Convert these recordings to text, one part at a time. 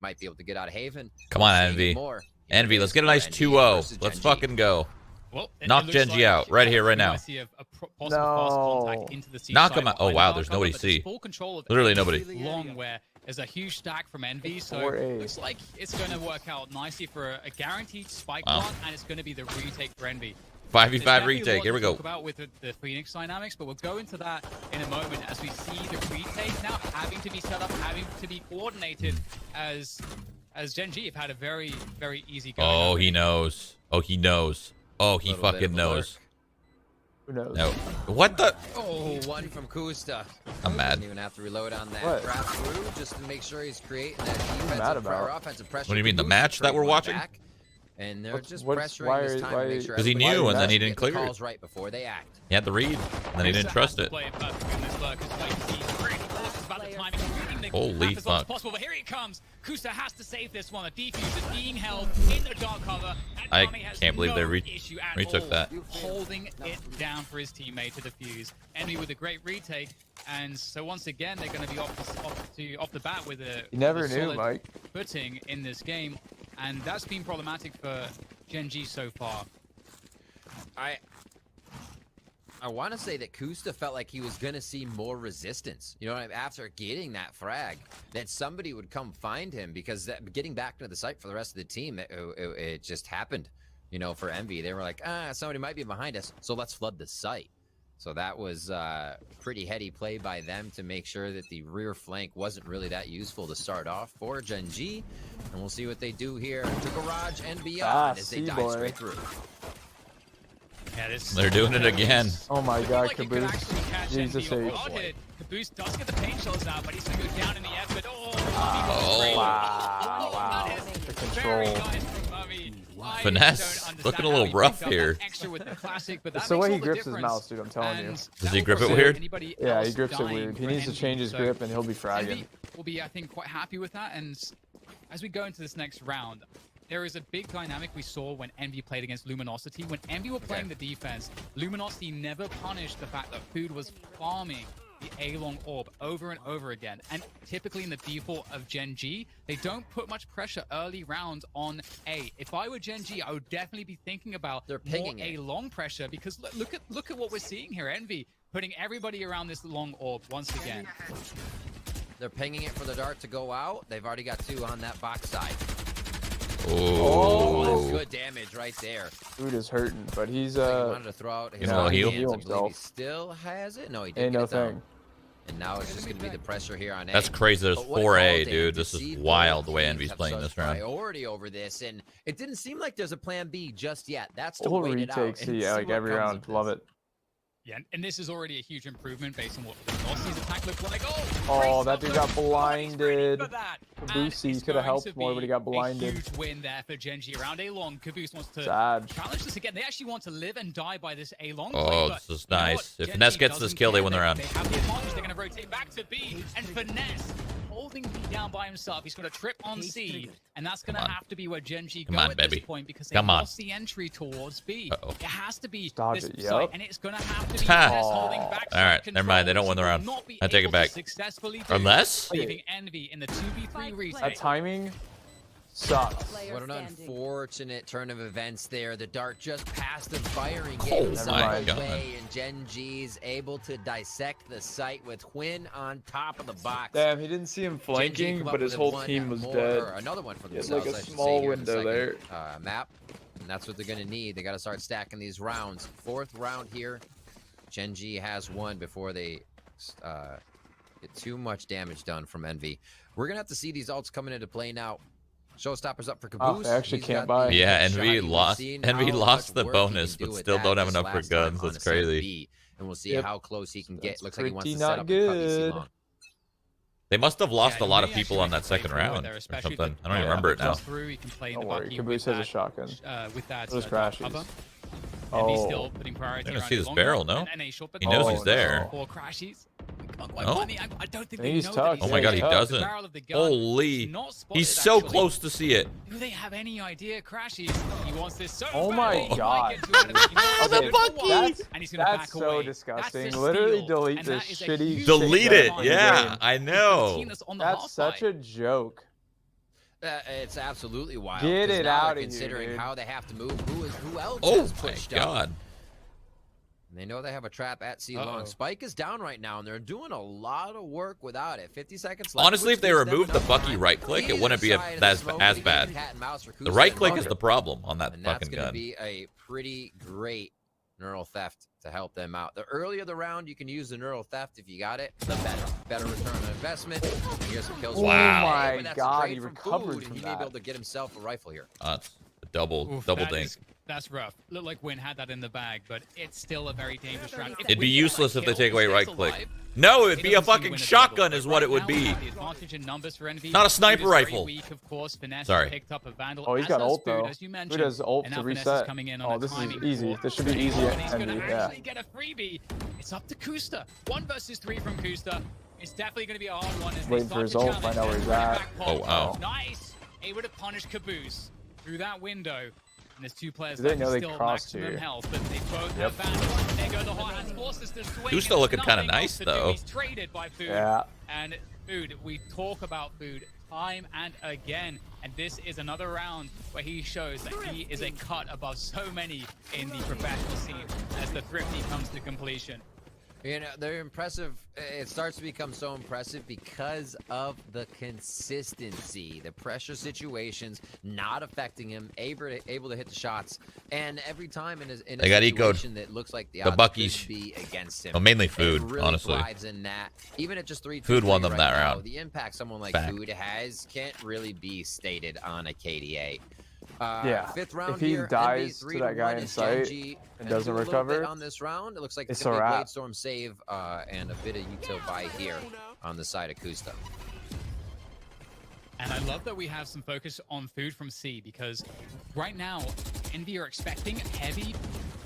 might be able to get out of Haven. Come on, Envy. Envy, let's get a nice 2-0. Let's fucking go. Well, knock GenG out right here, right now. No. Knock him out. Oh, wow, there's nobody C. Literally nobody. Long where there's a huge stack from Envy, so looks like it's going to work out nicely for a guaranteed spike block, and it's going to be the retake for Envy. 5v5 retake. Here we go. Talk about with the Phoenix dynamics, but we'll go into that in a moment as we see the retake now having to be set up, having to be coordinated as GenG have had a very, very easy go. Oh, he knows. Oh, he knows. Oh, he fucking knows. Who knows? No. What the? Oh, one from Kusta. I'm mad. Doesn't even have to reload on that. Grab through just to make sure he's creating that defensive or offensive pressure. What do you mean, the match that we're watching? And they're just pressuring this time to make sure. Because he knew, and then he didn't clear it. Calls right before they act. He had the read, and then he didn't trust it. Holy fuck. Possible, but here he comes. Kusta has to save this one. The defuse is being held in the dark cover. I can't believe they retook that. Holding it down for his teammate to defuse. Envy with a great retake. And so once again, they're going to be off the bat with a you never knew, solid Mike. footing in this game. And that's been problematic for GenG so far. I want to say that Kusta felt like he was going to see more resistance. You know, after getting that frag, that somebody would come find him, because getting back to the site for the rest of the team, it just happened. You know, for Envy, they were like, somebody might be behind us, so let's flood the site. So that was pretty heady play by them to make sure that the rear flank wasn't really that useful to start off for GenG. And we'll see what they do here to Garage and beyond as they dive straight through. Yeah, they're doing it again. Oh my god, like Caboose. Jesus H. Caboose does get the paint shells out, but he's going to go down in the effort. Wow. The control. Nice from Mummy. Finesse. Looking a little rough here. It's the way he grips his mouse, dude, I'm telling you. Does he grip it weird? Yeah, he grips it weird. He needs to change his grip and he'll be fragging. We'll be, I think, quite happy with that. And as we go into this next round, there is a big dynamic we saw when Envy played against Luminosity. When Envy were playing the defense, Luminosity never punished the fact that Food was farming the A-long orb over and over again. And typically in the default of GenG, they don't put much pressure early rounds on A. If I were GenG, I would definitely be thinking about more A-long pressure, because look at what we're seeing here. Envy putting everybody around this long orb once again. They're pinging it for the dart to go out. They've already got two on that box side. Oh, that's good damage right there. Dude is hurting, but he's he wanted to throw out his heal himself. He still has it. No, he didn't. Ain't no thing. And now it's just gonna be the pressure here on A. That's crazy. There's 4A, dude. This is wild the way Envy's playing this round. Priority over this, and it didn't seem like there's a plan B just yet. That's to wait it out. Retakes, yeah, like every round. Love it. Yeah, and this is already a huge improvement based on what the Aussies attack looked like. Oh, that dude got blinded. Caboose could have helped more, but he got blinded. Huge win there for GenG around A-long. Caboose wants to challenge this again. They actually want to live and die by this A-long play. Oh, this is nice. If Finesse gets this kill, they win the round. They have the advantage. They're going to rotate back to B, and Finesse holding B down by himself. He's going to trip on C, and that's going to have to be where GenG go at this point, because they lost the entry towards B. It has to be this site, and it's going to have to be Finesse holding back. All right, never mind. They don't win the round. I take it back. Unless leaving Envy in the 2v3 retake. That timing sucks. What an unfortunate turn of events there. The dart just passed the firing my God. away, and GenG's able to dissect the site with Quinn on top of the box. Damn, he didn't see him flanking, but his whole team was dead. Another one for He had themselves. like a small window there. Map, and that's what they're gonna need. They got to start stacking these rounds. Fourth round here. GenG has one before they get too much damage done from Envy. We're gonna have to see these ults coming into play now. Showstoppers up for Caboose. I actually can't buy. Yeah, Envy lost the bonus, but still don't have enough for guns. That's crazy. And we'll see how close he can get. Looks like he wants to not set up good. They must have lost a lot of people on that second round or something. I don't even remember it now. Don't worry, Caboose has a shotgun. With that, those crashes. And he's still putting priority around see this barrel, no? He knows he's there. Or crashes. No? I don't think he's they know tucked. Oh my god, he doesn't. Holy. He's so close to see it. Do they have any idea? Crashes. He wants this so Oh my god. The Bucky! And he's gonna back That's so away. disgusting. Literally delete this shitty Delete shit it. Yeah, I know. That's such a joke. It's absolutely wild. Get 'cause it now out they're of here, considering dude. how they have to move. Who else Oh has my pushed up? god. They know they have a trap at C long. Spike is down right now, and they're doing a lot of work without it. 50 seconds left. Honestly, if they removed the Bucky right click, it wouldn't be as bad. The right click is the problem on that and fucking that's going to gun. be a pretty great neural theft to help them out. The earlier the round you can use the neural theft, if you got it, the better return on investment. And here's some kills. Wow. Oh my But that's god, great he from recovered Food, from and he may be that. able to get himself a rifle here. It's a double Oof, dink. That's rough. Looked like Win had that in the bag, but it's still a very dangerous round. If It'd be Win gets useless that if they kill, take away stays right click. alive, No, it'd it be a doesn't seem to fucking win a shotgun double, is but what right it would now, be. we have the advantage in numbers for Envy. Not a sniper Food is very rifle. weak, of course. Finesse Sorry. picked up a Vandal. Oh, he's as got does ult Food, though. as you Food mentioned. has ult And to now Finesse is reset. coming in on Oh, a this is timing easy. war. This should be easy And at he's gonna Envy. Yeah. actually get a freebie. It's up to Kusta. 1 versus 3 from Kusta. It's definitely going to be a hard one. As Waiting they for his start ult, to find out where he's challenge. at. Oh, wow. Nice. Able to punish Caboose through that window. And there's 2 players They left know they still crossed maximum here. health, but they both Yep. have Vandal. There go the hot hands, forces to swing. Who's still and looking kinda nothing nice, else to do. though. He's traded by Food. Yeah. And Food, we talk about Food time and again. And this is another round where he shows that he is a cut above so many in the professional scene as the Thrifty comes to completion. You know, they're impressive. It starts to become so impressive because of the consistency, the pressure situations not affecting him, able to hit the shots, and every time in a They got situation that looks like the odds Buckies. could be against him. Well, mainly it Food, really honestly. thrives in that. Even at just 3-2-3 Food won them right that now, round. the impact someone like Fact. Food has can't really be stated on a KDA. Yeah, Fifth round if he here, dies NB to that guy 3-1 in is sight GenG. and Gonna doesn't do a little bit recover, on this round. It looks like it's it's gonna be a a wrap. Blade Storm save and a bit of util buy here on the side of Kusta. And I love that we have some focus on Food from C, because right now, Envy are expecting heavy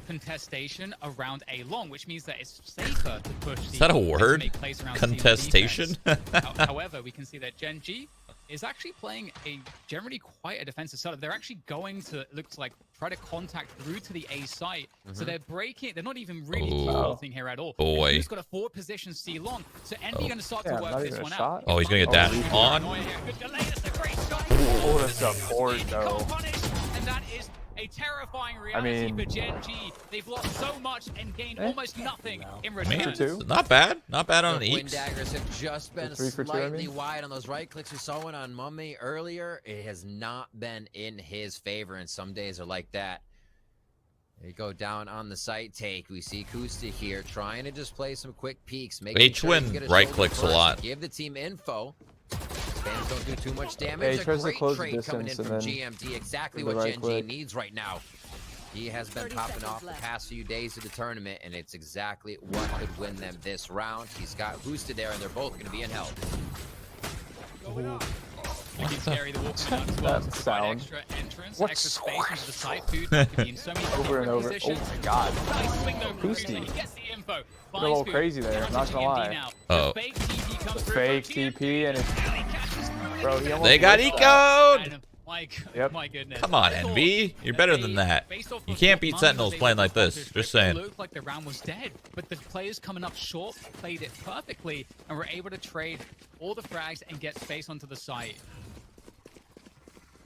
contestation around A long, which means that it's safer to push C. Is that a and to word? make plays around C on Contestation? defense. However, we can see that GenG is actually playing a generally quite a defensive setup. They're actually going to, it looks like, try to contact through to the A site. So they're breaking, they're not even really defaulting here at all. Boy. He's got a 4 position C long. So Envy going to start Yeah, to work not this even a one shot. out. Oh, he's gonna get dashed on. Good delay, that's a great shot. Oh, the support Can't though. punish, and that is a terrifying reality mean- for GenG. They've lost so much and gained almost nothing in I mean, return. two. not bad. Not bad on The an Wind Eeks. daggers have just been 3 for 2, I slightly mean. wide on those right clicks. We saw one on Mummy earlier. It has not been in his favor, and some days are like that. They go down on the site take. We see Kusta here trying to just play some quick peeks. H-Win right clicks a lot. Give the team info. Fans don't do too much damage. Yeah, he a tries to great close the trade coming in distance from and then GMT. Exactly with what the right GenG click. needs right now. He has been 30 popping seconds off the left. past few days of the tournament, and it's exactly what could win them this round. He's got boosted there, and they're both going to be in hell. Wicked scary, the walking out as well. That to provide sound. extra entrance, What extra space squash? into the site. Food could be in so many Over and different over. positions. Oh my god. Nice swing though from Boosty. Kusta. He gets the info. A little Finds Food. crazy there, I'm Down not to gonna GMD lie. now. Oh. The fake TP comes The through fake from TP and it's Ellie catches Food. bro, he almost They got missed that. ecoed. And, Yep. my goodness. Come on, I thought Envy. You're that better they, than that. based off You of can't what beat Mummy Sentinels was playing able like to this. accomplish, Just it saying. looked like the round was dead, but the players coming up short played it perfectly and were able to trade all the frags and get space onto the site.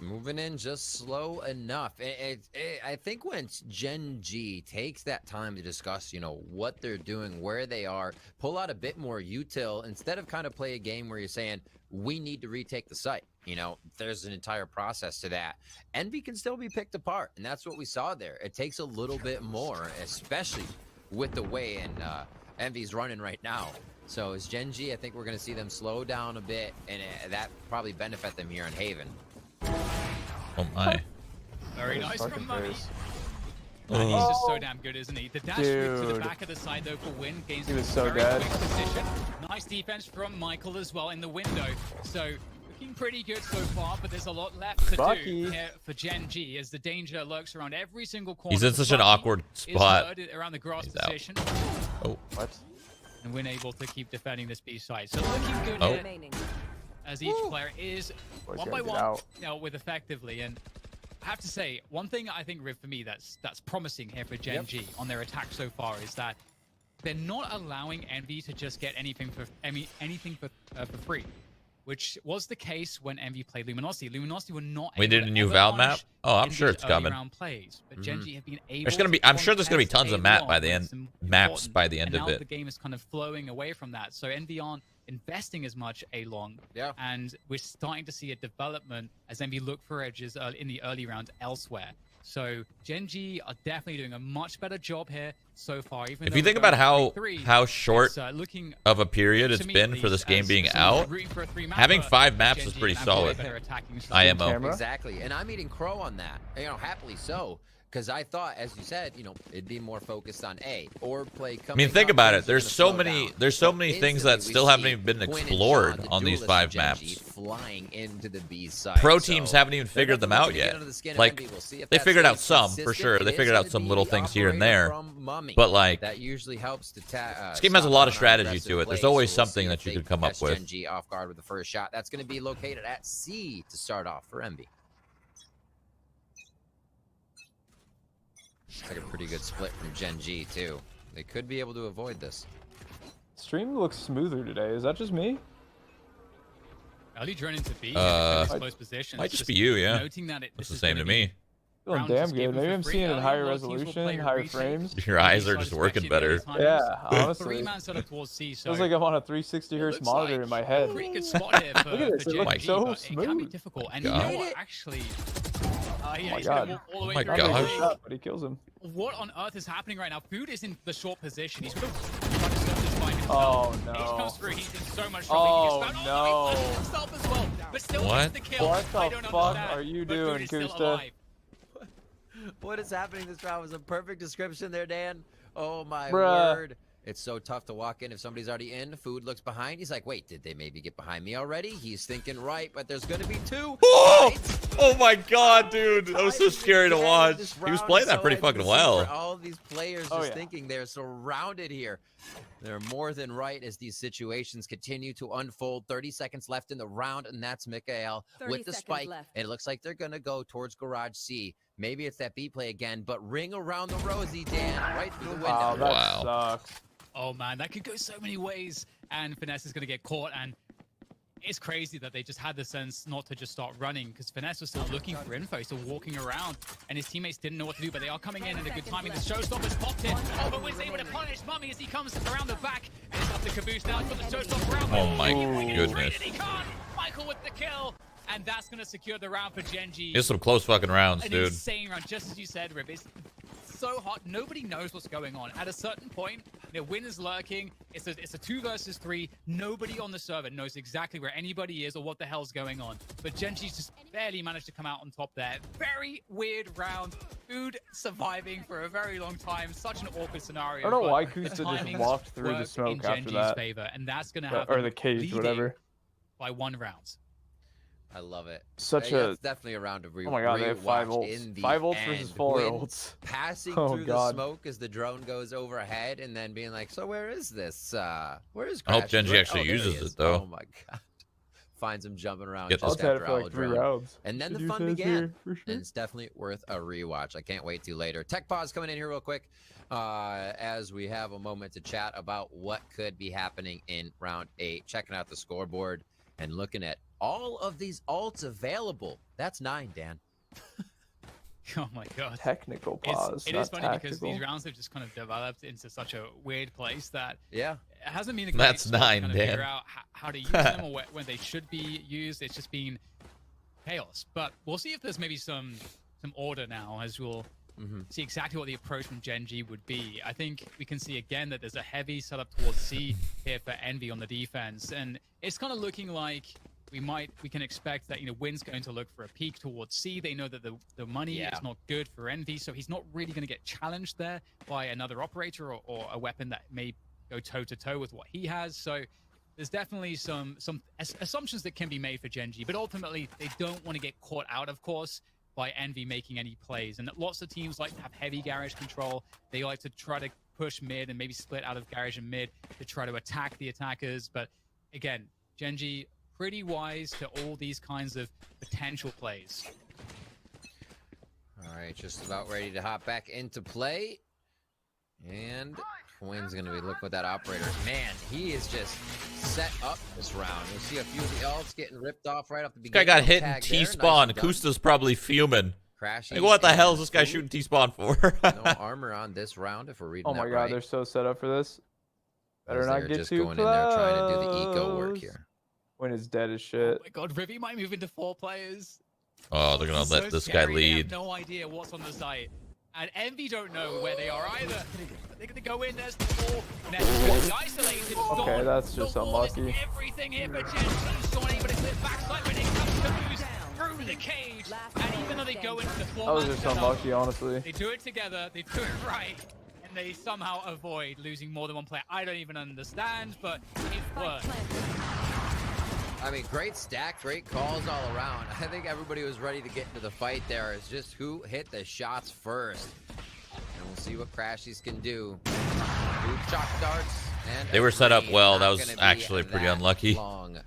Moving in just slow enough. I think when GenG takes that time to discuss, you know, what they're doing, where they are, pull out a bit more util instead of kind of play a game where you're saying, we need to retake the site. You know, there's an entire process to that. Envy can still be picked apart, and that's what we saw there. It takes a little bit more, especially with the way Envy's running right now. So as GenG, I think we're going to see them slow down a bit, and that probably benefit them here in Haven. Oh my. Very nice Fucking from Mummy. face. And he's just so Oh. damn good, isn't he? The dash route to the Dude. back of the side, though, for Win gains He was a so very dead. quick position. Nice defense from Michael as well in the window. So looking pretty good so far, but there's a lot left to Bucky. do here for GenG as the danger lurks around every single corner. He's in such an Bucky awkward is spot. herded around the grass He's out. position, Oh. What? and Win able to keep defending this B side. So looking good Oh. here Remaining. as each player is Boys one gotta by get one out. dealt with effectively. And I have to say, one thing I think, Riv, for me that's promising here for GenG on their attack so far is that they're not allowing Envy to just get anything for free. which was the case when Envy played Luminosity. Luminosity were not We able did to a new ever Val punish map. Oh, I'm sure Envy's it's early coming. round plays, but GenG have been able There's gonna be. to I'm sure there's gonna be contest tons of a map lot by the when end. it's Maps important, by the end and of now it. the game is kind of flowing away from that. So Envy aren't investing as much A long. Yeah. And we're starting to see a development as Envy look for edges in the early rounds elsewhere. So GenG are definitely doing a much better job here so far. Even If you think about how short looking of a period it's to me, been at for this least, game as being someone out, rooting for a three-mapper, having 5 maps is GenG pretty have a way solid. better attacking IMO. strategy. Camera? Exactly, and I'm eating crow on that. You know, happily so, because I thought, as you said, you know, it'd be more focused on A or play. I mean, think about it. There's so many things that still haven't even been explored on these 5 maps. Flying into the B side. Pro teams haven't even figured them out yet. Like, they figured out some for sure. They figured out some little things here and there. But like, that usually helps to this game has a lot of strategy to it. There's always something that you could come up with. GenG off guard with the first shot. That's going to be located at C to start off for Envy. It's like a pretty good split from GenG too. They could be able to avoid this. Stream looks smoother today. Is that just me? Early drone into B, close position. Might just be you, yeah. Noting that It's the same to me. Feeling round damn just good. given Maybe for I'm free. seeing it in Early higher on, teams will resolution, play higher retake. frames. Your eyes are Decided just to working stretch it better. many times. Yeah, honestly. Three-man setup towards C, so Feels like I'm on a 360 hertz looks monitor like in my head. pretty good spot here for, Look at this, for it looks GenG, so but it can be smooth. difficult. And you God. know what, actually, yeah, he's God. gonna walk all the way Oh my through. God. Actually, Shot, but he kills him. what on earth is happening right now? Food is in the short position. He's sort of trying to surf this by himself. Oh He no. comes through. He's in so much trouble. He gets found. no. He finds himself as well, but still What? gets the kill. What I the don't fuck understand, are you but Food doing, is still Kusta? alive. What is happening this round was a perfect description there, Dan. Oh my Bruh. word. It's so tough to walk in if somebody's already in. Food looks behind. He's like, wait, did they maybe get behind me already? He's thinking right, but there's going to be 2. Oh! Right? Oh my god, dude. That was so scary to watch. This He was round playing is that so pretty edgy to fucking see well. for all of these players Oh, just yeah. thinking they're surrounded here. They're more than right as these situations continue to unfold. 30 seconds left in the round, and that's Mikael with the spike. And it looks like they're going to go towards Garage C. Maybe it's that B play again, but ring around the rosy, Dan, right through the window. Wow, that Wow. sucks. Oh man, that could go so many ways, and Finesse is going to get caught, and it's crazy that they just had the sense not to just start running, because Finesse was still looking for info, still walking around, and his teammates didn't know what to do, but they are coming in a good timing. The showstopper's popped in, but was able to punish Mummy as he comes around the back, and it's up to Caboose now to put the showstopper around. Oh my Goodness. goodness. He can't. Michael with the kill, and that's going to secure the round for GenG. It's some close fucking rounds, An dude. insane round, just as you said, Rib. It's so hot. Nobody knows what's going on. At a certain point, the win is lurking. It's a 2 versus 3. Nobody on the server knows exactly where anybody is or what the hell's going on. But GenG's just barely managed to come out on top there. Very weird round. Food surviving for a very long time. Such an awkward scenario. I don't know but why the Kusta just timings walked through the worked in smoke after GenG's that. favor, and that's going to happen. Or the cage, leading whatever. by 1 round. I love it. Such Yeah, a. it's definitely a round of Oh my god, they have 5 rewatch ults. in the 5 ults end. versus 4 Win ults. Passing Oh, through the God. smoke as the drone goes overhead, and then being like, "So where is this? Where is?" I hope Crash? GenG actually Oh, there he uses is. it, though. Oh my god! Finds him jumping around Get just this. I'll had after it for all like 3 drone. rounds. And then the Did you fun say began. here for sure? And it's definitely worth a rewatch. I can't wait to later. Tech Pause coming in here real quick as we have a moment to chat about what could be happening in round 8. Checking out the scoreboard and looking at all of these ults available. That's 9, Dan. Oh my god. Technical pause. It is not funny because tactical. these rounds have just kind of developed into such a weird place that Yeah. it hasn't been a That's great spot to 9, kind of Dan. figure out how to use them or when they should be used. It's just been chaos. But we'll see if there's maybe some order now, as we'll see exactly what the approach from GenG would be. I think we can see again that there's a heavy setup towards C here for Envy on the defense, and it's kind of looking like we can expect that Win's going to look for a peek towards C. They know that the money is not good for Envy, so he's not really going to get challenged there by another operator or a weapon that may go toe to toe with what he has. So there's definitely some assumptions that can be made for GenG, but ultimately they don't want to get caught out, of course, by Envy making any plays. And lots of teams like to have heavy garage control. They like to try to push mid and maybe split out of garage and mid to try to attack the attackers. But again, GenG pretty wise to all these kinds of potential plays. All right, just about ready to hop back into play. And Wynn's going to be looking with that operator. Man, he is just set up this round. You'll see a few of the ults getting ripped off right off the beginning. This guy got hit in T-spawn. Nice. Kusta's probably fuming. Like, what the hell is this guy shooting T-spawn for? No armor on this round if we're reading that right. Oh my god, they're so set up for this. Better not get just too going close. in there trying to do the eco work here. Wynn is dead as shit. Oh my god, Rivy might move into 4 players. Oh, they're gonna let this guy lead. They have no idea what's on the site. And Envy don't know where they are either. They're gonna go in, there's the 4. He's isolated. Okay, that's just unlucky. Everything here for GenG. Sonic, but it's the backside when it comes to lose through the cage. And even though they go into the 4, that was just unlucky, honestly. They do it together, they do it right, and they somehow avoid losing more than 1 player. I don't even understand, but it worked. I mean, great stack, great calls all around. I think everybody was ready to get into the fight there. It's just who hit the shots first. And we'll see what Crashies can do. Two chalk darts. And they were set up well. That was actually pretty unlucky.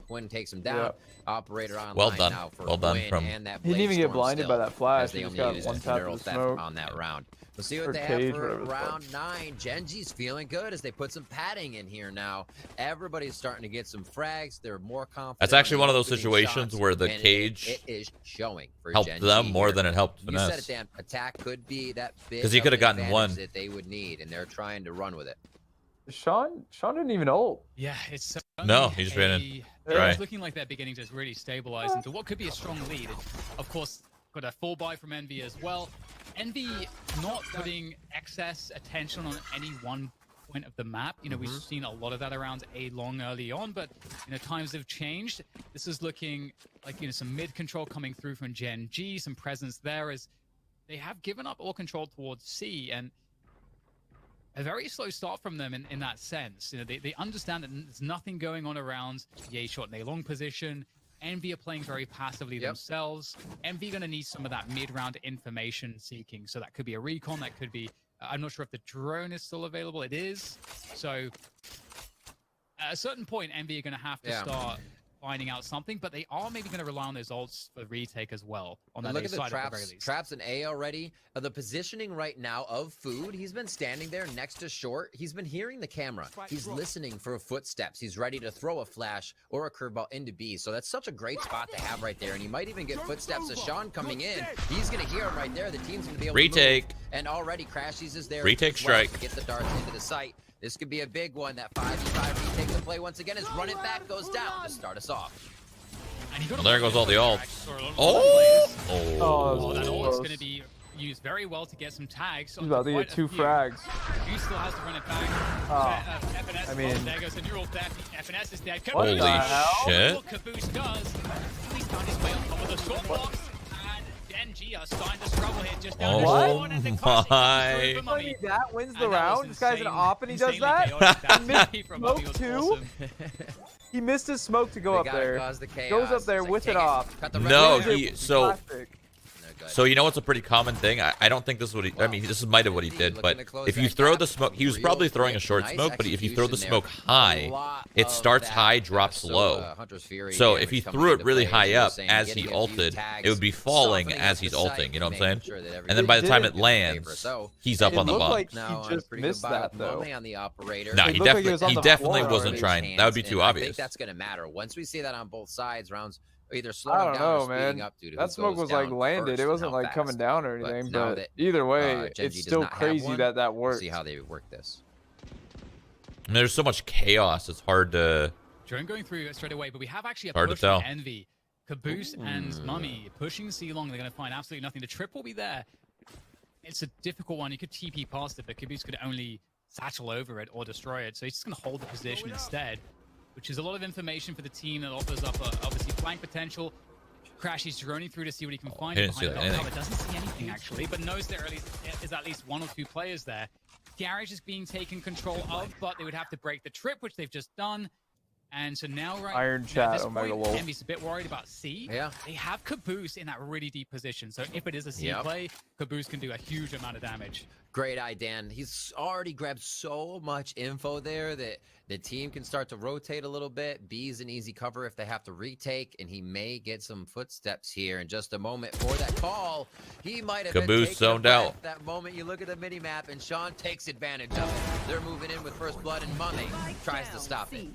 Wynn takes him down. Yep. Operator on well done. Now for well done Wynn, from. And that he didn't even get blinded by that flash. He just got one tap of the smoke on that round. We'll see what or they cage, have for round 9. GenG's feeling good as they put some padding in here now. Everybody's starting to get some frags. They're more confident. That's actually one of those situations where the cage it is showing for helped GenG them more here. than it helped You said Finesse. it, Dan. Attack could be that big because he could have gotten one that they would need, and they're trying to run with it. Sean didn't even ult. Yeah, it's no, he just ran in. It's looking like they're beginning to really stabilize into what could be a strong lead. Of course, got a full buy from Envy as well. Envy not putting excess attention on any one point of the map. You know, we've seen a lot of that around A long early on, but you know, times have changed. This is looking like, you know, some mid control coming through from GenG, some presence there as they have given up all control towards C, and a very slow start from them in that sense. You know, they understand that there's nothing going on around the A short and A long position. Envy are playing very passively themselves. Envy going to need some of that mid-round information seeking. So that could be a recon, that could be... I'm not sure if the drone is still available. It is. So at a certain point, Envy are going to have to start finding out something, but they are maybe going to rely on those ults for retake as well. On that look at the side traps. At the very least. Traps and A already. The positioning right now of Food, he's been standing there next to Short. He's been hearing the camera. He's listening for footsteps. He's ready to throw a flash or a curveball into B. So that's such a great spot to have right there. And he might even get footsteps of Sean coming in. He's going to hear him right there. The team's going to be able retake. To move. And already Crashies is there. Retake strike. To get the darts into the site. This could be a big one. That 5v5 retake the play once again is run it back, goes down to start us off. Well, there goes all the ults. Oh, that ult is going to be used very well to get some tags. He's about to get 2 frags. He still has to run it back. FNS, I mean, there goes the neural death. FNS is dead. Holy shit. Caboose does. He's found his way on top of the short box. And GenG are starting to struggle here just down the my. That wins the round? This guy's an op and he does that? He missed smoke too? He missed his smoke to go up there. Goes up there with it off. No, so you know what's a pretty common thing? I don't think this is what he... I mean, this is might have what he did, but if you throw the smoke... He was probably throwing a short smoke, but if you throw the smoke high, it starts high, drops low. So if he threw it really high up as he ulted, it would be falling as he's ulting, you know what I'm saying? And then by the time it lands, he's up on the bottom. Like he just missed that, though. No, he definitely wasn't trying. That would be too obvious. I think that's going to matter. Once we see that on both sides, rounds either slowing I don't down know, or speeding man. up due to that smoke was like landed. First, it wasn't like coming down or anything. But either way, it's still crazy that works. See how they work this. I mean, there's so much chaos. It's hard to. Drone going through straight away, but we have actually a hard push to tell. from Envy. Caboose and Mummy pushing C long. They're going to find absolutely nothing. The trip will be there. It's a difficult one. You could TP past it, but Caboose could only satchel over it or destroy it. So he's just going to hold the position instead, which is a lot of information for the team that offers up obviously flank potential. Crash, he's droning through to see what he can find behind the cover. Doesn't see anything actually, but knows there is at least 1 or 2 players there. Garage is being taken control of, but they would have to break the trip, which they've just done. And so now, Iron Chat, Omega Wolf. Envy's a bit worried about C. Yeah. They have Caboose in that really deep position. So if it is a C play, Caboose can do a huge amount of damage. Great eye, Dan. He's already grabbed so much info there that the team can start to rotate a little bit. B's an easy cover if they have to retake, and he may get some footsteps here in just a moment for that call. He might have Caboose zoned out. That moment you look at the mini map, and Sean takes advantage of it. They're moving in with first blood, and Mummy tries to stop it.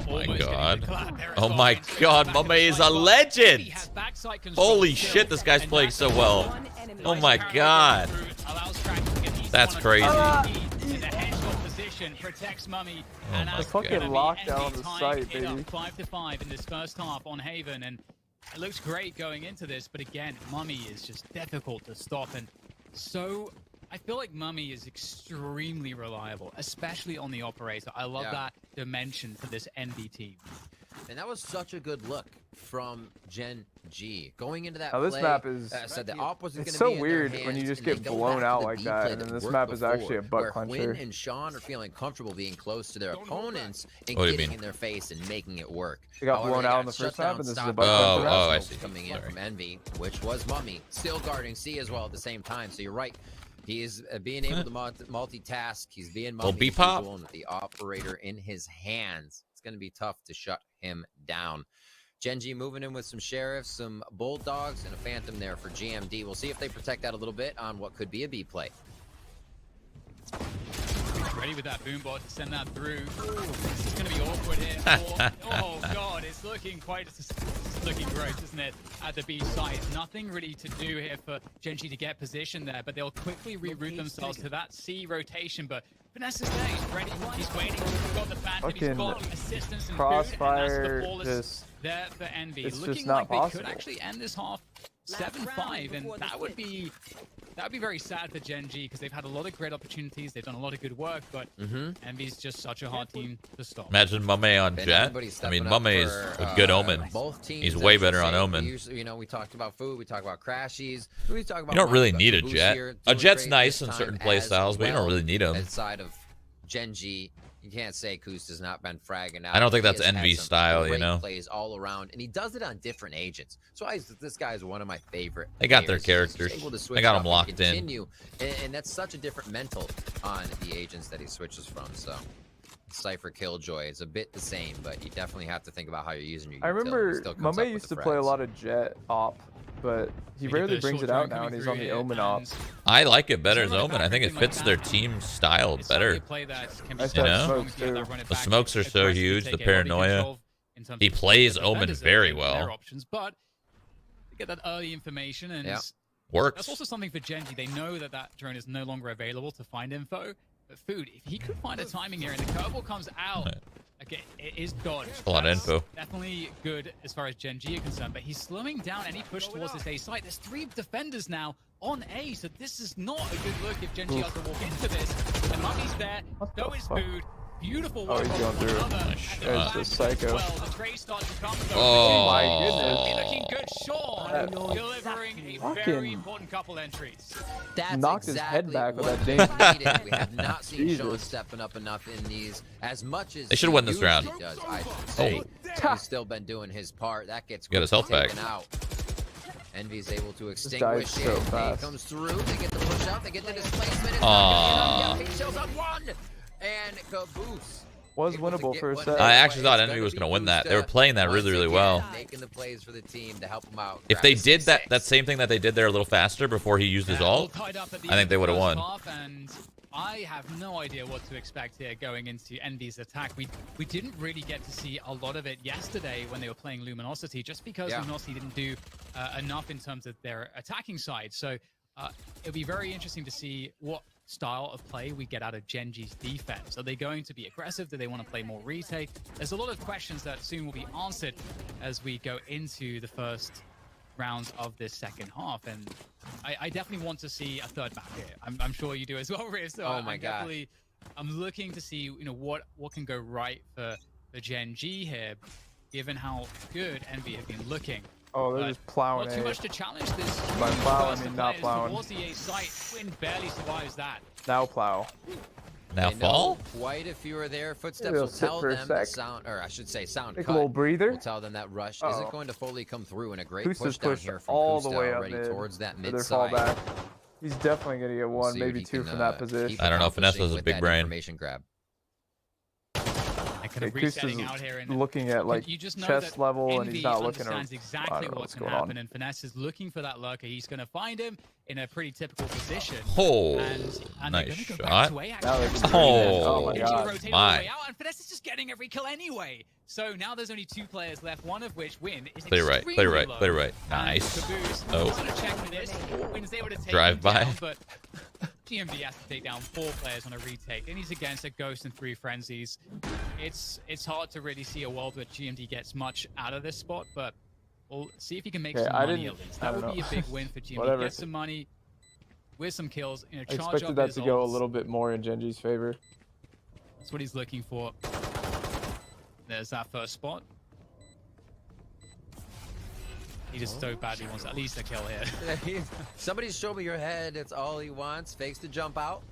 Oh my god. Oh my god, Mame is a legend! Holy shit, this guy's playing so well. Oh my god. That's crazy. Protects Mummy, oh and my fucking lockdown the site, baby. 5-5 in this first half on Haven, and it looks great going into this, but again, Mummy is just difficult to stop, and so I feel like Mummy is extremely reliable, especially on the operator. I love that dimension for this NB team. And that was such a good look from GenG. Going into that this play, map is said the op wasn't it's gonna so be weird in their when you hands, just and get they go blown back to out the like B that, play and then this worked map is actually before, a butt where clencher. Quinn and Sean are feeling comfortable being close to their opponents and What do you getting mean? in their face and making it work. They got However, blown they out got in the shut first down, half, and this is a stopped butt by clencher. Oh, I see. coming in from Envy, which was Mummy, still guarding C as well at the same time. So you're right. He is being able to multitask. He's being B-pop. with the operator in his hands. It's going to be tough to shut him down. GenG moving in with some Sheriffs, some Bulldogs, and a Phantom there for GMD. We'll see if they protect that a little bit on what could be a B play. Ready with that boombot to send that through. Ooh, this is going to be awkward here. Oh god, it's looking looking gross, isn't it? At the B side, nothing really to do here for GenG to get position there, but they'll quickly reroute themselves to that C rotation. But Vanessa's there, he's ready, he's waiting. He's got the Phantom, he's got assistance and Crossfire, food, and that's the there for Envy. it's Looking just not like possible. they could actually end this half 7-5, and that would be very sad for GenG because they've had a lot of great opportunities, they've done a lot of good work, but Envy's just such a hard team to stop. Imagine Mame on Jet. I mean, Mame is a good Omen. He's way better on Omen. You know, we talked about food, we talked about Crashies, we talked about. You don't really need a Jet. A Jet's nice in certain play styles, but you don't really need him. Inside of GenG, you can't say Kuz has not been fragging out. I don't think that's He has had Envy's some style, you great know. Plays all around, and he does it on different agents. So this guy is one of my favorite. They got their players. He's characters. able to switch They got up them and locked in. continue, and that's such a different mental on the agents that he switches from. So Cypher Killjoy is a bit the same, but you definitely have to think about how you're using your I remember utility. Still Mame used to play a lot of Jet op, but he rarely brings it out now, and he's on the Omen op. I like it better as Omen. I think it fits their team style better. You know? The smokes are so huge, the paranoia. He plays Omen very well. But they get that early information, and Works. that's also something for GenG. They know that that drone is no longer available to find info. But Food, if he could find a timing here and the curveball comes out, okay, it is dodged. A lot of info. Definitely good as far as GenG are concerned, but he's slowing down any push towards this A site. There's 3 defenders now on A, so this is not a good look if GenG has to walk into this. And Mummy's there, so is Food. Beautiful work. Oh, he's going through. There's the Psycho. Well, the trade starts to come. Oh my goodness. Looking good, Sean. Delivering a very important couple entries. That's knocked exactly his head back with what that ding. we have not seen Jesus. Sean stepping up enough in these as much as They should win this usually round. Does, I should say. He's still been doing his part. That gets Got his health back. taken out. Envy's able to guy's extinguish so it. fast. He comes through. They get the push out. They get the displacement. It's Aww. he shows on one. And caboose. Was Able to winnable get for a one set. I away. actually thought It's Envy was be going to win that. Kuz They were playing that once really, really again, well. Making the plays for the team to help them out. If they grab did the 6-6. that same thing that they did there a little faster before he used his ult, I think they would have won. And I have no idea what to expect here going into Envy's attack. We didn't really get to see a lot of it yesterday when they were playing Luminosity, just because Luminosity didn't do enough in terms of their attacking side. So it'll be very interesting to see what style of play we get out of GenG's defense. Are they going to be aggressive? Do they want to play more retake? There's a lot of questions that soon will be answered as we go into the first rounds of this second half, and I definitely want to see a third map here. I'm sure you do as well, Riv. So I'm looking to see what can go right for GenG here, given how good Envy have been looking. Oh, they're just plowing Not too much to challenge this. By plow, I mean not plowing. Towards the A site, Quinn barely survives that. Now plow. Now fall? Quite a few are there. Footsteps Maybe will I'll sit tell for a them sec. sound, or I should say sound Take cut. a little breather. Will tell them that rush Uh-oh. isn't going to fully come through, and a great Kusta's push down pushed here from all Kusta the way up already mid towards that for mid their side. fallback. He's definitely gonna get one, See what maybe he two can, from that position. keep I don't know if Vanessa accomplishing has a with big that brain. Information grab. Like kind of resetting out here. And looking at like you just know chest level, and he's not looking around. Exactly what's going to happen, and Finesse is looking for that lurker. He's going to find him in a pretty typical position. Oh, and nice shot. Oh, my God. My. And Finesse is just getting every kill anyway. So now there's only 2 players left, one of which Win is play right. Nice. Caboose, oh. Win's able to take drive by. down, but GMD has to take down 4 players on a retake, and he's against a Ghost and 3 Frenzies. It's hard to really see a world where GMD gets much out of this spot, but we'll see if he can make some money at least. That would be a big win for GMD. Get some money with some kills. You know, I expected that to go a little bit more in GenG's favor. That's what he's looking for. There's that first spot. He just so badly wants at least a kill here. Somebody show me your head. It's all he wants. Fakes to jump out.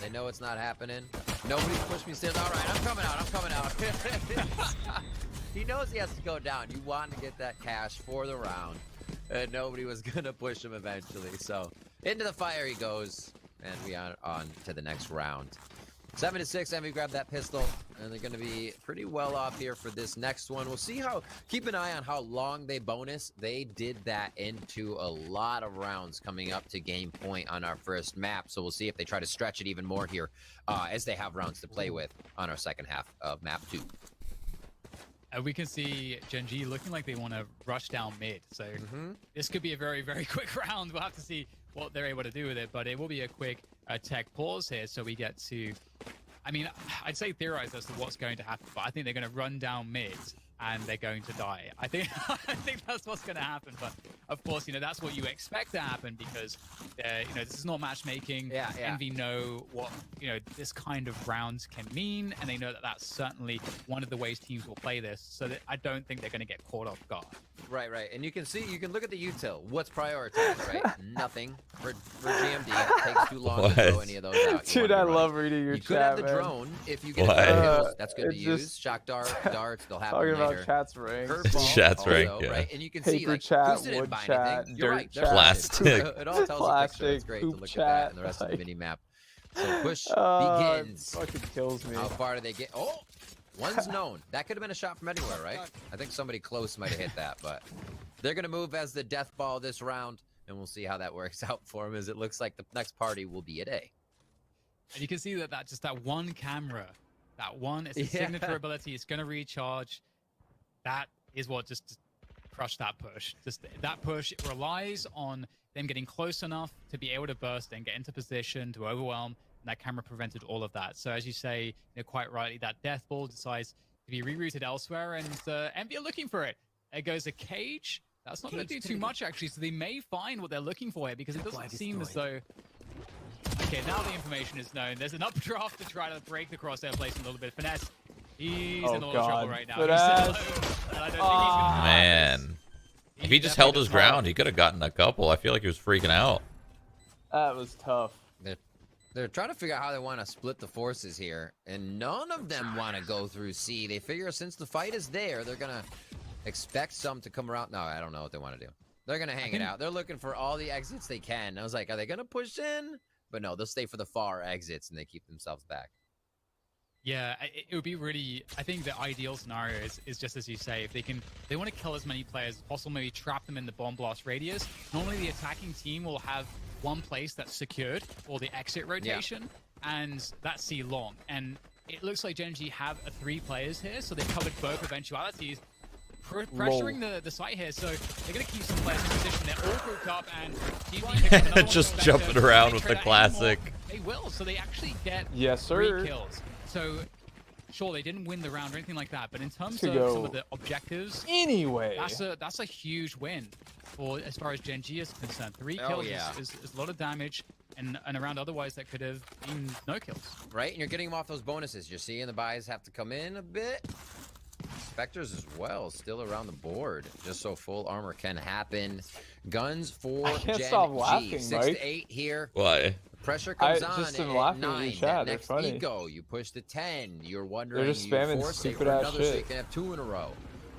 They know it's not happening. Nobody's pushed me stairs. All right, I'm coming out. He knows he has to go down. You want to get that cash for the round. And nobody was going to push him eventually. So into the fire he goes. And we are on to the next round. 7-6, Envy grabbed that pistol, and they're going to be pretty well off here for this next one. We'll see how, keep an eye on how long they bonus. They did that into a lot of rounds coming up to game point on our first map, so we'll see if they try to stretch it even more here as they have rounds to play with on our second half of map 2. We can see GenG looking like they want to rush down mid, so this could be a very, very quick round. We'll have to see what they're able to do with it, but it will be a quick tech pause here, so we get to, I mean, I'd say theorize as to what's going to happen, but I think they're going to run down mid and they're going to die. I think that's what's going to happen, but of course, you know, that's what you expect to happen because, you know, this is not matchmaking. Envy know what, you know, this kind of rounds can mean, and they know that that's certainly one of the ways teams will play this, so that I don't think they're going to get caught off guard. Right. And you can see, you can look at the util. What's prioritized, right? Nothing for GMD. It takes too long to throw any of those out. Dude, I love reading your chat, You could have the drone if you get kills. That's good to use. Shock darts, they'll happen later. Talking about chat's rank. Chat's rank, yeah. Right? And you can see, like, chat, Goose didn't wood buy chat, anything. You're right. Plastic. It all tells a picture. It's great to look at that and the rest of the mini-map. So push begins. It fucking kills me. How far do they get? Oh! One's known. That could have been a shot from anywhere, right? I think somebody close might have hit that, but they're going to move as the death ball this round, and we'll see how that works out for them, as it looks like the next party will be at A. And you can see that just that one camera, that one, it's a signature ability, it's going to recharge. That is what just crushed that push. Just that push, it relies on them getting close enough to be able to burst and get into position to overwhelm. And that camera prevented all of that. So as you say, you know, quite rightly, that death ball decides to be rerouted elsewhere, and Envy are looking for it. There goes a cage. That's not going to do too much, actually, so they may find what they're looking for here, because it doesn't seem as though... Okay, now the information is known. There's an updraft to try to break the crosshair place a little bit. Finesse, he's in a lot of trouble right now. Man. If he just held his ground, he could have gotten a couple. I feel like he was freaking out. That was tough. They're trying to figure out how they want to split the forces here, and none of them want to go through C. They figure since the fight is there, they're going to expect some to come around. No, I don't know what they want to do. They're going to hang it out. They're looking for all the exits they can. I was like, are they going to push in? But no, they'll stay for the far exits, and they keep themselves back. Yeah, it would be really, I think the ideal scenario is just as you say, if they want to kill as many players as possible, maybe trap them in the bomb blast radius. Normally the attacking team will have one place that's secured for the exit rotation, and that's C long. And it looks like GenG have 3 players here, so they've covered both eventualities. Pressuring the site here, so they're going to keep some players in position. They're all grouped up, and just jumping around with the classic. They will, so they actually get 3 kills. So, sure, they didn't win the round or anything like that, but in terms of some of the objectives, anyway, that's a huge win for as far as GenG is concerned. 3 kills is a lot of damage, and a round otherwise that could have been no kills. Right, and you're getting them off those bonuses. You're seeing the buys have to come in a bit. Spectres as well, still around the board, just so full armor can happen. Guns for GenG. 6 to 8 here. Why? Pressure comes on just at laughing 9. at your chat. That next ego, you push to 10. You're wondering, they're just spamming stupid ass shit. So you can have 2 in a row.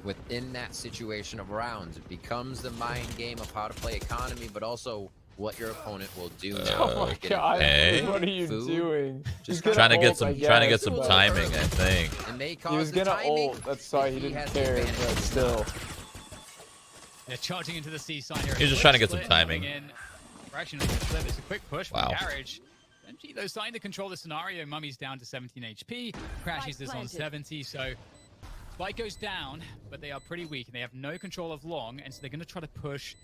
Within that situation of rounds, it becomes the mind game of how to play economy, but also what your opponent will do. Oh my god! Okay. What are you doing? Just trying to get some timing, I think. It may cause He was gonna ult. That's why he didn't care, but still. They're charging into the C side here. He's just trying to get some timing. Fractionally flip. It's a quick push from Wow. Garage. GenG, though, starting to control the scenario. Mummy's down to 17 HP. Crashes is on 70, so Spike goes down, but they are pretty weak, and they have no control of long, and so they're going to try to push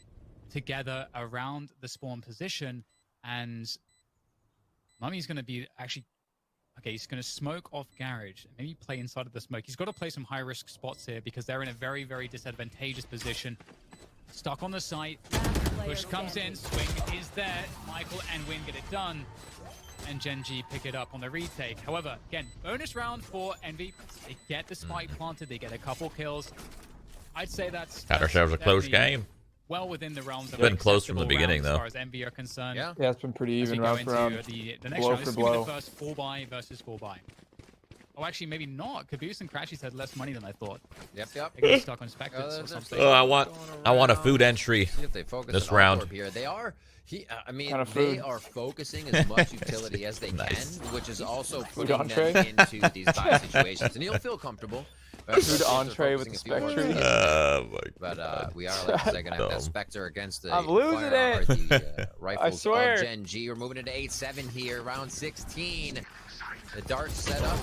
together around the spawn position, and Mummy's going to be actually... Okay, he's going to smoke off Garage. Maybe play inside of the smoke. He's got to play some high-risk spots here because they're in a very, very disadvantageous position. Stuck on the site. Push comes in. Swing is there. Michael and Win get it done. And GenG pick it up on the retake. However, again, bonus round for Envy. They get the spike planted. They get a couple kills. I'd say that's... Got ourselves a close game. Well within the realms of been close from the beginning, though. As far as Envy are concerned. Yeah, it's been pretty even round for round. The next blow round, for this is blow. going to be the first 4-buy versus 4-buy. Oh, actually, maybe not. Caboose and Crashies had less money than I thought. Yep. They got stuck on Spectres or something. Oh, I want a food entry this round. Here. They are... I mean, kind of they are focusing as much utility as they Nice. can, which is also Food putting them entree? into these bad situations. And he'll feel comfortable. Food entree with the Spectre. But we are, like I said, going to have that Spectre against the I'm losing Fire, it. the rifles I swear. of GenG. We're moving into 8-7 here, round 16. The dart set up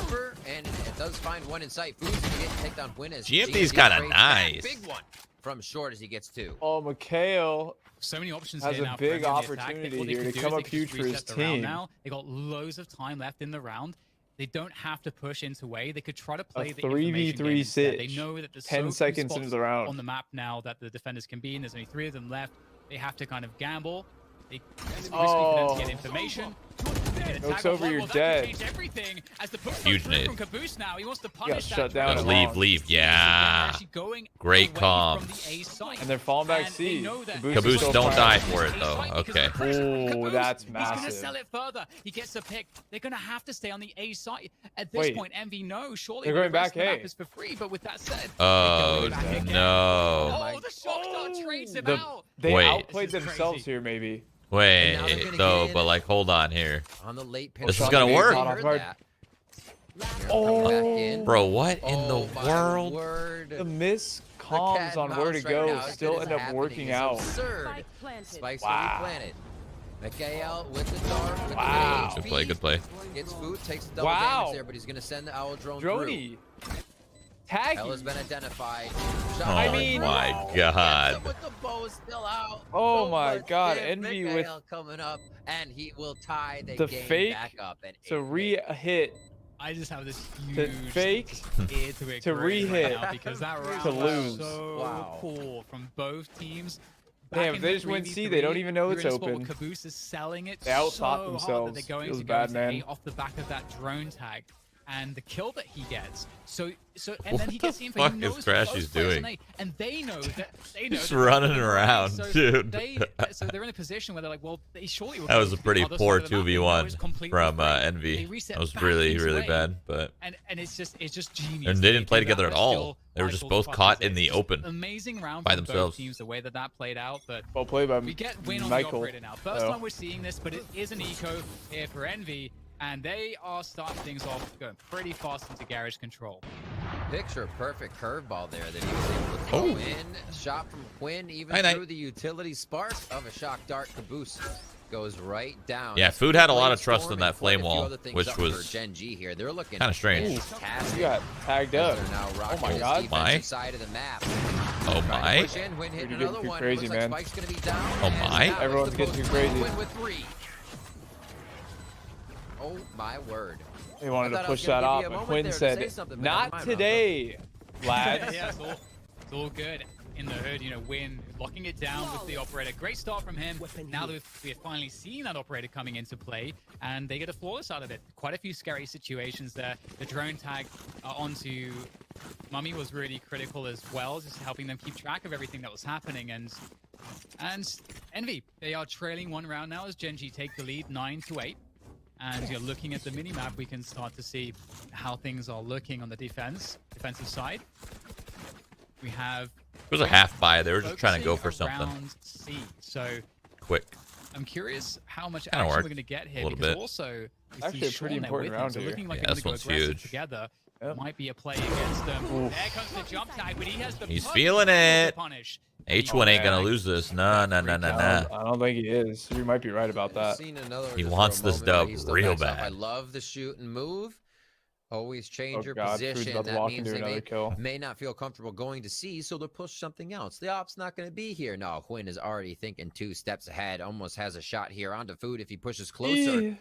over, and it does find one in sight. Food's going to get take down Win as GMP's kind of nice. Big one from short as he gets 2. Oh, Mikhail So many options has here a now. big for Envy opportunity What they here could to do come is up they could huge just for his reset the round team. Now. They got loads of time left in the round. They don't have to push into way. They could try to play the 3v3 sit. They sitch. know that there's 10 so seconds few into spots the round. on the map now that the defenders can be in. There's only 3 of them left. They have to kind of gamble. They risk for them to get information. Looks over, you're dead. Huge nade. From Caboose now. He wants to punish shut that. down. Leave. Yeah. Great comms. And they're falling back And C. they know that Caboose, still don't firing. die for it, though. Okay. Oh, that's He's gonna massive. sell it further. He gets a pick. They're gonna have to stay on the A side. At this Wait. point, Envy knows surely They're the going rest back of the A. map is for free. But with that said, Oh, they go back again. no. Oh, the shock star trades him out. They Wait. outplayed This is themselves crazy. here, maybe. Wait, And now they're gonna though, get but in. like, hold on here. On the late This pitch. is gonna work. Oh. Bro, what in the my world? Word. The miss comms on where to go still end up working out. Absurd. Spikes Wow. will be planted. Mikhail with the dart. With Wow. The Good play. Gets food, takes the double Wow. damage there, but he's going to send the owl drone Droney. through. Tag Hell has been identified. Oh I mean- my god. With the bow still out. Oh So my much god, give. Envy Mikhail coming up, and he will tie the game fake back up. And to re-hit, I just have this to huge fake, ear to it to grin re-hit, right now because that round to was lose. so Wow. poor from both teams. Damn, Back if in they the just win 3v3, C, they don't even know you're it's in a spot where open. Caboose is selling it They outthought so hard that themselves. they're going Feels to bad, go man. A off the back of that drone tag. And the kill that he gets, and What then he the gets in for fuck he is knows both Crashies players doing? on A, and they know that Just that running they're around, so dude. So they're in a position where they're like, well, they surely will That go was a to the pretty other poor side of the map. They know 2v1 it's completely from free. They Envy. reset That was back really, into really A. bad, but And it's just genius. and they didn't play do that. together at They're all. still They were just Michael both caught Fuckers. in the It's open amazing round by from themselves. both teams, the way that played out. But Well played by we get win on the Michael. operator now. First Oh. time we're seeing this, but it is an eco here for Envy, and they are starting things off going pretty fast into garage control. Picture perfect curveball there that he was able to throw in. Shot from Quinn, even Night-night. through the utility spark of a shock dart. Caboose goes right down. Yeah, Food had a lot of trust in that flame wall, which was GenG here. They're looking kinda strange. fantastic. You got tagged up. They're now rocking my this god. defensive My. side of the map. Oh Trying my. to push in, Win hitting You're getting another too one. crazy, Looks like man. Spike's gonna be down. Oh and my. now it's Everyone's the getting too post crazy. Win with 3. Oh my word. They wanted I to thought I push was gonna that give off, you a but moment Quinn there to said, say something, but "Not never mind, today, lads." Yeah, it's all good. In the hood, Win locking it down with the operator. Great start from him. Now that we have finally seen that operator coming into play, and they get a flawless out of it. Quite a few scary situations there. The drone tag onto Mummy was really critical as well, just helping them keep track of everything that was happening. And Envy, they are trailing one round now as GenG take the lead 9-8. And you're looking at the mini-map, we can start to see how things are looking on the defensive side. We have it was a half buy. They were just trying to go for focusing something. around C. So quick. I'm curious how much Kinda action we're worked going to get a here little because bit. also we Actually see a pretty Sean there important with him, round so here. looking like Yeah, they're this going to go one's aggressive huge. together. Yep. Might be a play against them. Oof. There comes the jump tag, but he has the He's perfect feeling angle to it. punish. H1 ain't man. gonna lose this. Nah. I don't think he is. You might be right about that. He wants this dub real bad. I love the shoot and move. Always change your God, Food's position. about to That walk means into they another kill. may not feel comfortable going to C, so they'll push something else. The op's not going to be here. No, Quinn is already thinking 2 steps ahead. Almost has a shot here onto Food if he pushes closer.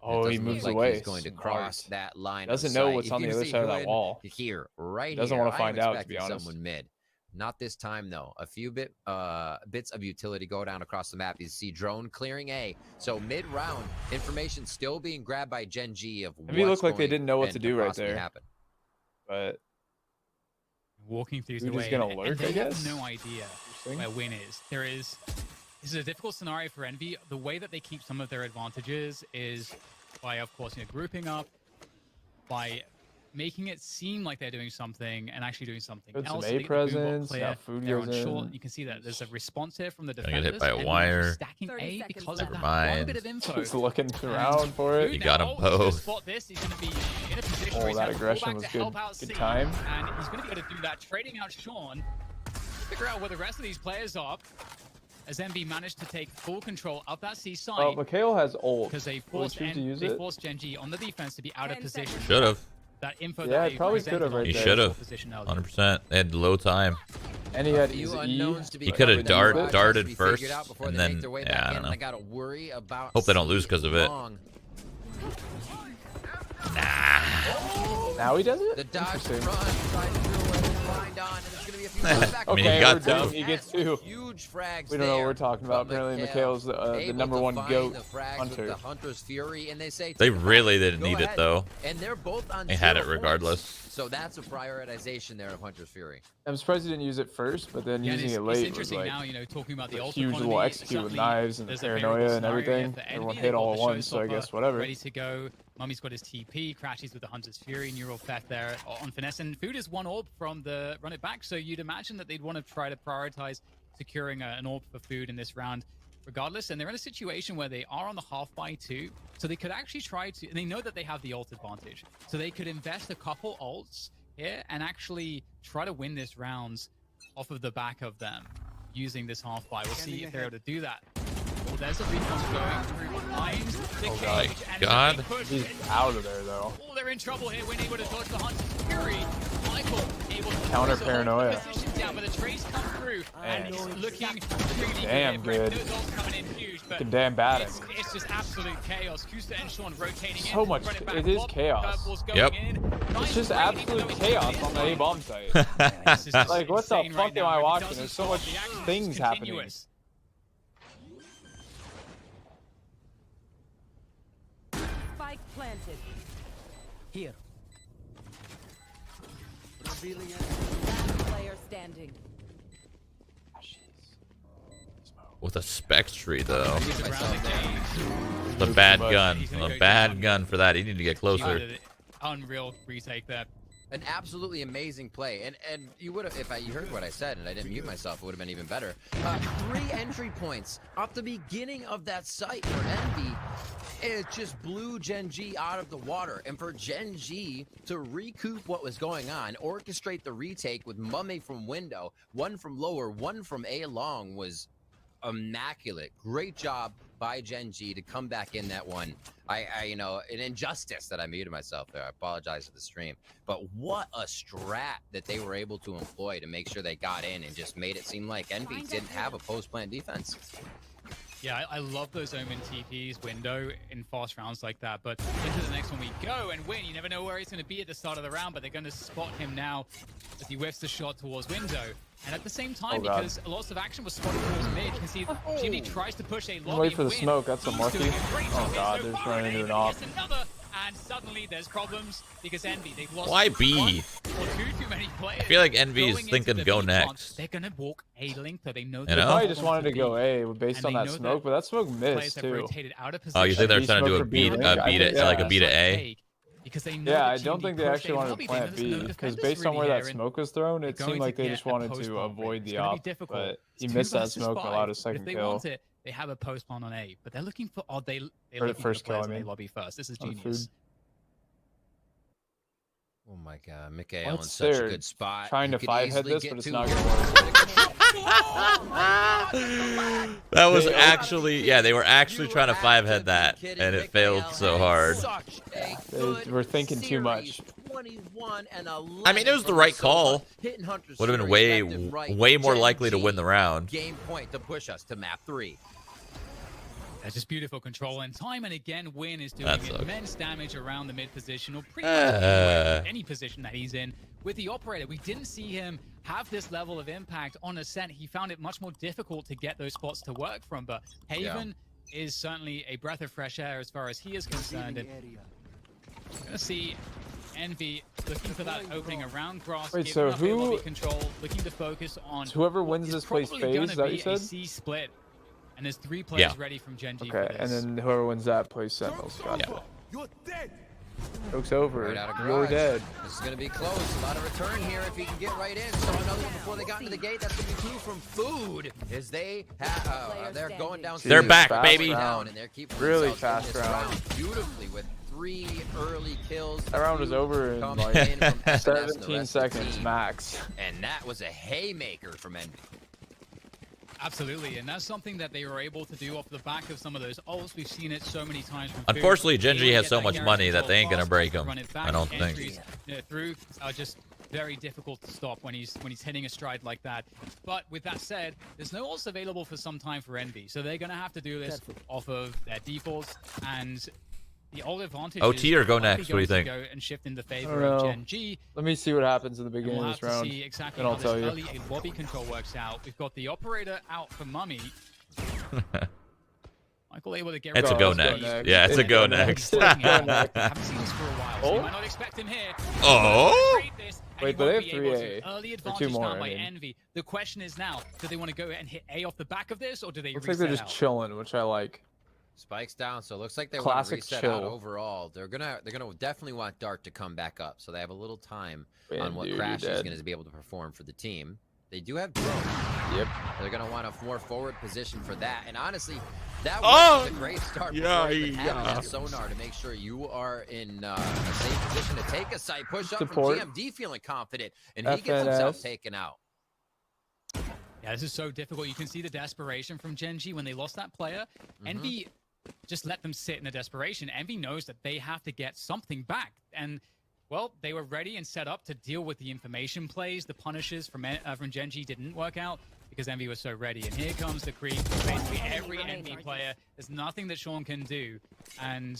Oh, he moves away. He's going to cross that line. Doesn't know what's on the other side of that wall. Here, right Doesn't here. want to find I am out, to be expecting honest. someone mid. Not this time, though. A few bits of utility go down across the map. You see drone clearing A. So mid-round, information still being grabbed by GenG of Maybe it looked like they didn't know what to do right there. Happen. But Walking through the Food is way, gonna and lurk, they I guess. have no idea where Win is. This is a difficult scenario for Envy. The way that they keep some of their advantages is by, of course, grouping up, by making it seem like they're doing something and actually doing something Put some else. A They get the boom presence, clear. now Food They're goes on short. in. You can see that there's a response here from the Gonna defenders. get hit by a Envy wire. stacking A because of Never that mind. one bit of info. Just looking around for it. You got 'em He's gonna both. spot this. He's going to be in a position where Oh, he's that able to pull aggression back was to good. help out Good C, time. and he's going to be able to do that, trading out Sean. Figure out where the rest of these players are. As MB managed to take full control of that C side. Oh, Mikhail has ult. Because they Will he forced choose to use it? GenG on the defense to be out of position. Should have. That info Yeah, that he probably presented could've on right He the there. should have. position earlier. 100%. They had low time. And he had A few his unknowns to E. be He could have covered. darted Be first, figured out before and they make then their way yeah, back I in, don't and know. I gotta worry about Hope they don't C lose 'cause of it. long. Now he does it? The dodge Interesting. run, tries to do it, blind on, and there's gonna be a few shots back. I mean, Okay, he got we're done. two. He gets 2. Huge frags We don't know what there, we're talking about. but Apparently, Mikhail Mikhail's the able number to 1 find GOAT the frags hunter. with the Hunter's Fury, and they say They take it really back, didn't go need it ahead. though. And they're both on They had 0 it regardless. points. So that's a prioritization there of Hunter's Fury. I'm surprised he didn't use it first, but then Yeah, using it's it late was interesting like now, talking about the a ult huge economy. little execute with Certainly, knives and there's a paranoia favorable and scenario everything. here for Everyone Envy. hit They've all got at the once, so I showstopper guess whatever. Ready to go. Mummy's got his TP, crashes with the Hunter's Fury, neural theft there on finesse, and Food is 1 orb from the run it back, so you'd imagine that they'd want to try to prioritize securing an orb for Food in this round regardless, and they're in a situation where they are on the half buy too, so they could actually try to, and they know that they have the ult advantage, so they could invest a couple ults here and actually try to win this round off of the back of them using this half buy. We'll see if they're able to do that. Oh, there's a recon going through behind the cage, my and God. the big push. He's out of there, though. Oh, they're in trouble here. When able to dodge the Hunter's Fury. Michael able to Counter close the paranoia. position down, but the trace come through, and it's looking really Damn good. good. Those ults coming in huge, but Fucking damn bad. it's just absolute chaos. Kusta and Sean rotating So in. much- run back, it is pop, chaos. curveballs going Yep. in. Nice It's just trade, even absolute though it's chaos not on the really A-bomb site. This is just Like, what the insane fuck right am I now. If he watching? doesn't There's so stop, much the action is things happening. continuous. Spike planted. Here. Last player standing. With a Spectre though. He's around the cage. The bad But gun. he's gonna The go bad down. gun for that. He need to get closer. Unreal retake there. An absolutely amazing play, and you would have, if you heard what I said and I didn't mute myself, it would have been even better. 3 entry points off the beginning of that site for Envy. It just blew GenG out of the water, and for GenG to recoup what was going on, orchestrate the retake with Mummy from window, 1 from lower, 1 from A long was immaculate. Great job by GenG to come back in that one. I an injustice that I muted myself there. I apologize for the stream, but what a strat that they were able to employ to make sure they got in and just made it seem like Envy didn't have a post-plan defense. Yeah, I love those Omen TPs window in fast rounds like that, but into the next one we go and win. You never know where he's going to be at the start of the round, but they're going to spot him now as he whiffs the shot towards window. And at the same time, because lots of action was spotted towards mid, you can see Jimmy tries to push a lobby Wait for the win. smoke, that's He's unlucky. doing a great Oh job god, here they're so just far, running into and an op. gets another, and suddenly there's problems because Envy, they've lost Why 1 B? or 2 too many players. I feel like Envy is Going into thinking the go B plant, next. They're going to walk a link, so they know You They know? probably just wanted to go A based And on they that know smoke, that but that smoke players missed have too. rotated out of position. Oh, you think they're B trying to do smoke a for B beat, link? I think, like a yeah. beat a A? because they know. Yeah, that I don't GenG think they pushed actually A wanted lobby, to plant there's no B, because defenders based on really where that here, and smoke was thrown, they're it going seemed to like they get just a wanted post to bomb. avoid the It's gonna be op, difficult. but he It's missed 2 that smoke and versus allowed 5. a second If they kill. want it, they have a post plant on A, but they're looking for they're Or the looking first for the kill, players I in mean. A lobby first. This is On the genius. food. Oh my God, Mikhail in What's such a there? good spot. Trying He to could 5-head easily this, get but it's two not gonna kills. That was They- actually, yeah, they were actually You trying to have 5-head be that, kidding. and it Mikhail failed so had hard. Such a They good were thinking too much. series. 21 and 11 I mean, it was the from right Sova. call. Hitting Hunter's Would have been Fury way, left and right. way more Gen likely to G, win the round. Game point to push us to map 3. That's just beautiful control, and time and again, Win is doing That sucks. immense damage around the mid position, or pretty much any position that he's in. With the operator, we didn't see him have this level of impact on Ascent. He found it much more difficult to get those spots to work from, but Haven is certainly a breath of fresh air as far as he is concerned. And we're gonna see Envy looking for that opening around Grass. Wait, giving so up who- A lobby control, looking to focus on Whoever what wins is this plays probably phase, gonna is that what be you said? a C split. And there's 3 players ready from GenG Okay, for and this. then whoever wins that plays Sentinels. Gotcha. Joke's over. Right out of You're garage. dead. This is going to be close. A lot of return here if he can get right in. So another one before they got into the gate. That's going to be 2 from Food. As they they're going down. They're back, fast baby. round. And they're keeping Really themselves in fast this round. beautifully with 3 early kills. That round was over in Coming like in from SNS and the 17 rest of the seconds team. max. And that was a haymaker from Envy. Absolutely, and that's something that they were able to do off the back of some of those ults. We've seen it so many times from Food. Unfortunately, They GenG wanna has get so that much carry money that control they ain't gonna fast, break him. run it back. I don't think. Entries, through are just very difficult to stop when he's hitting a stride like that. But with that said, there's no ults available for some time for Envy, so they're gonna have to do this off of their defaults, and the ult advantage. OT or go is next? What do you think? Go and shift in the I favor don't of know. GenG. Let me see what happens in the And beginning we'll of have this to round. see exactly and how I'll this tell you. early lobby control works out. We've got the operator out for Mummy. Michael able to get It's a rid go of next. those. Yeah, it's a go And next. he's looking at it. Haven't seen this for a while, so you Oh. might not expect him here. Oh! Trade this, and Wait, he but won't they be have able 3A. to. Early Or advantage 2 more, now I by mean. Envy. The question is now, do they want to go and hit A off the back of this, or do they Looks like reset they're just out? chilling, which I like. Spikes down, so it looks like they want to Classic reset chill. out overall. They're gonna definitely want Dart to come back up, so they have a little time Man, on what dude, Crash you're is dead. going to be able to perform for the team. They do have drone. Yep. They're going to want a more forward position for that. And honestly, that Oh! was a great start. Yeah, before even having yeah. that sonar to make sure you are in a safe position to take a site. Push up Support. from GMD feeling confident, and he gets himself FNS. taken out. Yeah, this is so difficult. You can see the desperation from GenG when they lost that player. Envy just let them sit in the desperation. Envy knows that they have to get something back. And, well, they were ready and set up to deal with the information plays. The punishes from GenG didn't work out because Envy was so ready. And here comes the creep. Basically every Envy player. There's nothing that Sean can do. And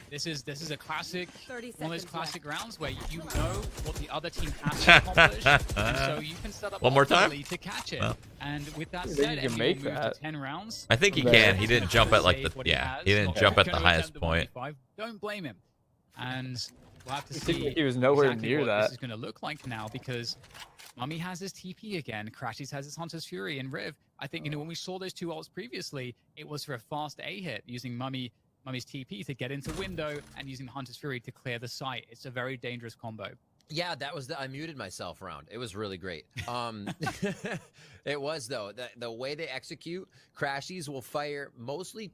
this is a classic, 30 one of those seconds classic rounds where you know what the other team has to accomplish. And so you can set up One more time? optimally to catch it. Well. And with that You think said, you can Envy make will move that? to 10 rounds. I think he From can. there. He didn't jump at like Save the what he didn't Not jump at the gonna highest attempt the point. 1v5. Don't blame him. And we'll have to It seemed see like he was nowhere exactly near what that. this is going to look like now, because Mummy has his TP again, Crashies has his Hunter's Fury, and Riv. I think, when we saw those 2 ults previously, it was for a fast A hit using Mummy's TP to get into window and using Hunter's Fury to clear the site. It's a very dangerous combo. Yeah, that was I muted myself round. It was really great. It was though. The way they execute, Crashies will fire mostly.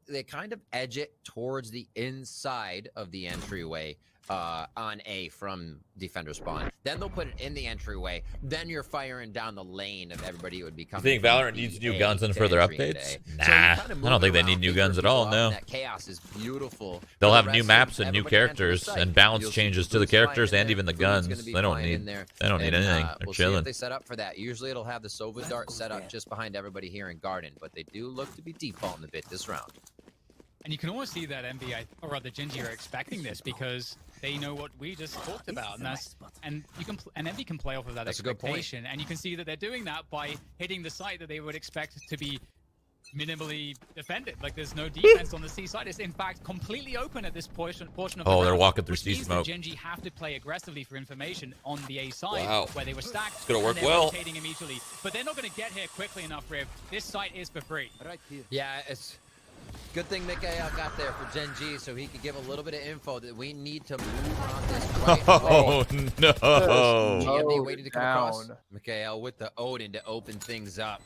They kind of edge it towards the inside of the entryway on A from defender spawn. Then they'll put it in the entryway. Then you're firing down the lane of everybody who would be You coming. think from Valorant the needs new A guns in to for their entry into updates? A. So you Nah, kinda I move don't think it they around, need new figure guns at people all. out, No. and that chaos is beautiful. They'll For have the new rest of maps and new everybody entering the characters site. and balance You'll see changes to the Food's flying characters in and there, even the Food's gonna guns. be They don't flying in need there. they don't need And, anything. They're we'll see chilling. if they set up for that. Usually it'll have the Sova Dart set up just behind everybody here in Garden, but they do look to be defaulting a bit this round. And you can almost see that Envy, or rather GenG, are expecting this because they know what we just talked about, and Envy can play off of that That's a good point. expectation, and you can see that they're doing that by hitting the site that they would expect to be minimally defended. Like, there's no defense on the C side. It's in fact completely open at this portion of the Oh, they're round, walking through which C means smoke. that GenG have to play aggressively for information on the A side, Wow. where they were stacked. It's gonna work and they're well. rotating immediately, but they're not going to get here quickly enough. Riv, this site is for free. Yeah, it's Good thing Mikhail got there for GenG so he could give a little bit of info that we need to move on this right Oh, away. no. GMD waiting to come across. Mikhail with the Odin to open things up.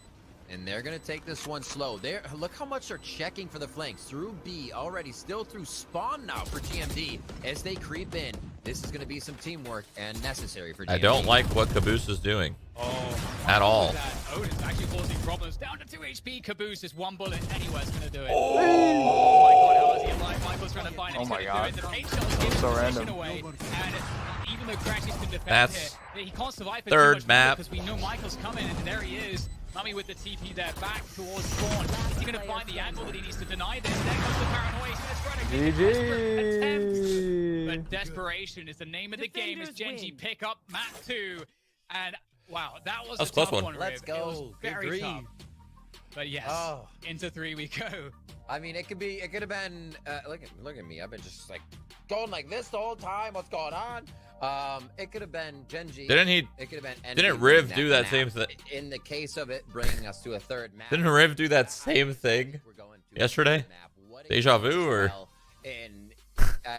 And they're going to take this one slow. There, look how much they're checking for the flanks. Through B, already still through spawn now for GMD. As they creep in, this is going to be some teamwork and necessary for GMD. I don't like what Caboose is doing. At all. Odin's actually causing problems. Down to 2 HP. Caboose is 1 bullet anywhere's going to do it. Oh my god, how is he alive? Michael's trying to find it. Oh He's my going to god. do it. The 8 shots give his position random. away. And even though Crashes can defend That's here, he can't survive for third too much map. because we know Michael's coming, and there he is. Mummy with the TP there, back towards spawn. Is he going to find the angle that he needs to deny this? There comes the paranoia. He's going to try to make a desperate attempt. But desperation is the name of the game as GenG pick up map 2. And wow, that was a close tough one. one. Let's Riv. It was go. very Good tough. But yes, into 3 we go. I mean, it could have been, look at me. I've been just like going like this the whole time. What's going on? It could have been GenG. It could have been Envy Didn't Riv do that map. same thing? In the case of it, bringing us to a third map. Didn't Riv do that same thing We're going to yesterday? What Deja vu, or? in